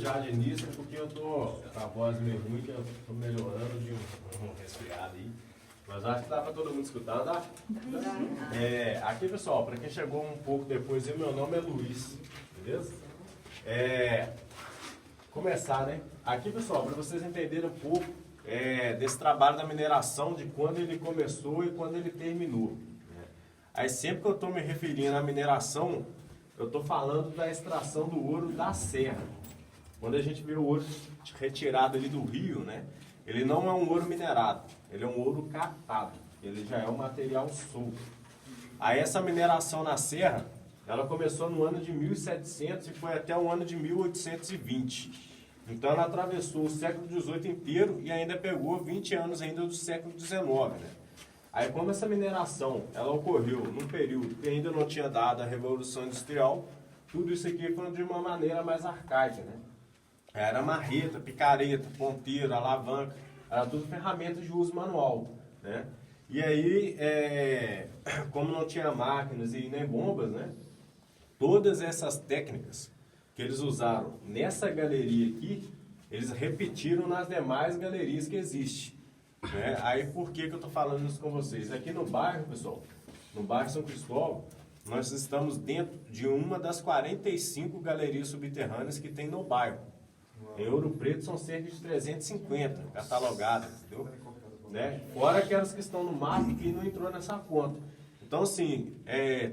já de início, porque eu tô com a voz meio ruim, que eu tô melhorando de um resfriado aí. Mas acho que dá para todo mundo escutar, dá? Aqui, pessoal, para quem chegou um pouco depois, meu nome é Luiz, beleza? Começar, né? Aqui, pessoal, para vocês entenderem um pouco desse trabalho da mineração, de quando ele começou e quando ele terminou. Né? Aí, sempre que eu estou me referindo à mineração, eu estou falando da extração do ouro da serra. Quando a gente vê o ouro retirado ali do rio, né? Ele não é um ouro minerado, ele é um ouro captado, ele já é um material solto. Aí essa mineração na serra, ela começou no ano de 1700 e foi até o ano de 1820. Então ela atravessou o século XVIII inteiro e ainda pegou 20 anos ainda do século XIX, né? Aí como essa mineração, ela ocorreu num período que ainda não tinha dado a Revolução Industrial, tudo isso aqui foi de uma maneira mais arcaica, né? Era marreta, picareta, ponteiro, alavanca, era tudo ferramentas de uso manual, né? E aí, como não tinha máquinas e nem bombas, né? Todas essas técnicas que eles usaram nessa galeria aqui, eles repetiram nas demais galerias que existem. Né? Aí, por que eu estou falando isso com vocês? Aqui no bairro, pessoal, no bairro São Cristóvão, nós estamos dentro de uma das 45 galerias subterrâneas que tem no bairro. Em Ouro Preto são cerca de 350 catalogadas, entendeu? Né? Fora aquelas que estão no mapa que não entrou nessa conta. Então, assim,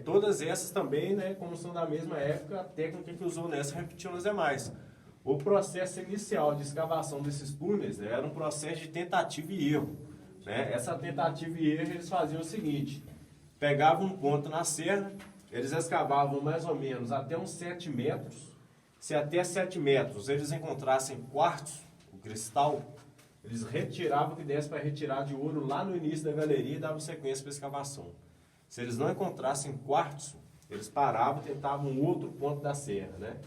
todas essas também, né, como são da mesma época, a técnica que usou nessa repetiu nas demais. O processo inicial de escavação desses túneis, né, era um processo de tentativa e erro. Né? Essa tentativa e erro, eles faziam o seguinte: pegavam um ponto na serra, eles escavavam mais ou menos até uns 7 metros. Se até 7 metros eles encontrassem quartzo, o cristal, eles retiravam o que desse para retirar de ouro lá no início da galeria e davam sequência para a escavação. Se eles não encontrassem quartzo, eles paravam e tentavam outro ponto da serra, né?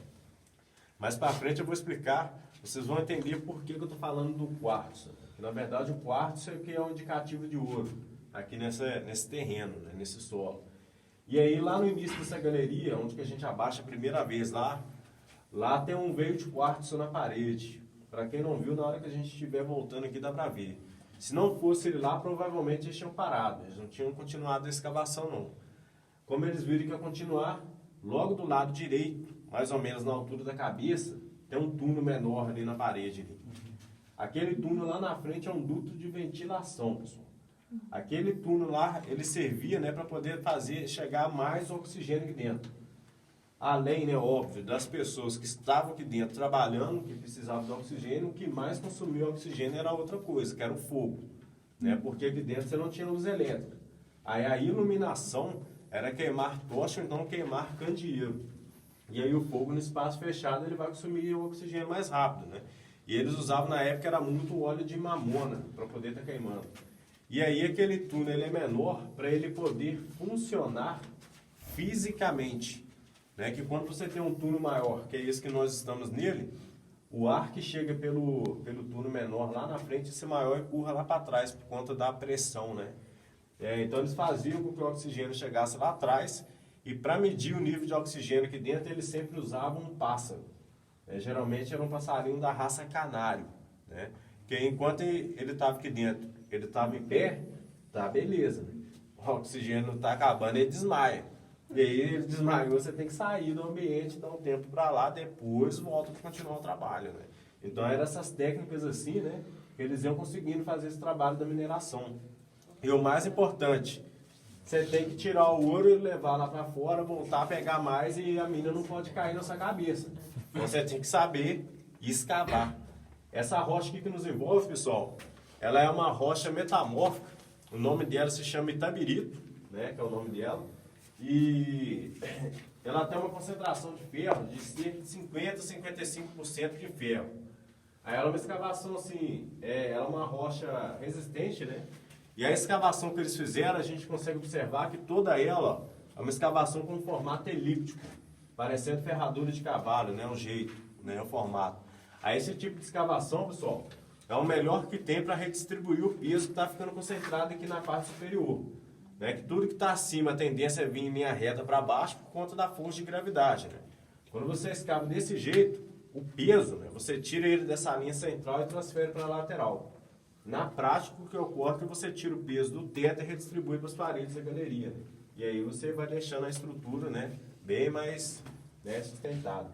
Mais para frente eu vou explicar, vocês vão entender por que eu estou falando do quartzo. Que, na verdade, o quartzo é o que é um indicativo de ouro, aqui nesse terreno, né? Nesse solo. E aí, lá no início dessa galeria, onde que a gente abaixa a primeira vez lá tem um veio de quartzo na parede. Para quem não viu, na hora que a gente estiver voltando aqui dá para ver. Se não fosse ele lá, provavelmente eles tinham parado. Eles não tinham continuado a escavação, não. Como eles viram que ia continuar, logo do lado direito, mais ou menos na altura da cabeça, tem um túnel menor ali na parede. Ali. Aquele túnel lá na frente é um duto de ventilação, pessoal. Aquele túnel lá, ele servia, né, para poder chegar mais oxigênio aqui dentro. Além, né, óbvio, das pessoas que estavam aqui dentro trabalhando, que precisavam de oxigênio, o que mais consumia oxigênio era outra coisa, que era o fogo. Né? Porque aqui dentro você não tinha luz elétrica. Aí a iluminação era queimar tocha ou então queimar candeeiro. E aí o fogo no espaço fechado ele vai consumir o oxigênio mais rápido. Né? E eles usavam na época, era muito óleo de mamona para poder estar queimando. E aí aquele túnel ele é menor para ele poder funcionar fisicamente. Né, que quando você tem um túnel maior, que é esse que nós estamos nele, o ar que chega pelo túnel menor lá na frente, esse maior empurra lá para trás, por conta da pressão, né? Então eles faziam com que o oxigênio chegasse lá atrás, e para medir o nível de oxigênio aqui dentro, eles sempre usavam um pássaro. Geralmente era um passarinho da raça canário, né? Que enquanto ele estava aqui dentro, ele estava em pé, tá beleza, né? O oxigênio está acabando, ele desmaia. E aí ele desmaiou, você tem que sair do ambiente, dar um tempo para lá, depois volta para continuar o trabalho, né? Então eram essas técnicas assim, né, que eles iam conseguindo fazer esse trabalho da mineração. E o mais importante, você tem que tirar o ouro e levar lá para fora, voltar a pegar mais e a mina não pode cair na sua cabeça. Então você tem que saber escavar. Essa rocha aqui que nos envolve, pessoal, ela é uma rocha metamórfica, o nome dela se chama Itabirito, né, que é o nome dela. E ela tem uma concentração de ferro de cerca de 50% a 55% de ferro. Aí ela é uma escavação assim, ela é uma rocha resistente, né? E a escavação que eles fizeram, a gente consegue observar que toda ela é uma escavação com um formato elíptico, parecendo ferradura de cavalo, né? O jeito, né? O formato. Aí esse tipo de escavação, pessoal, é o melhor que tem para redistribuir o peso que está ficando concentrado aqui na parte superior. Né, que tudo que está acima, a tendência é vir em linha reta para baixo por conta da força de gravidade. Né? Quando você escava desse jeito, o peso, né, você tira ele dessa linha central e transfere para a lateral. Na prática, o que ocorre é que você tira o peso do teto e redistribui para as paredes da galeria. Né? E aí você vai deixando a estrutura, né, bem mais, né, sustentável.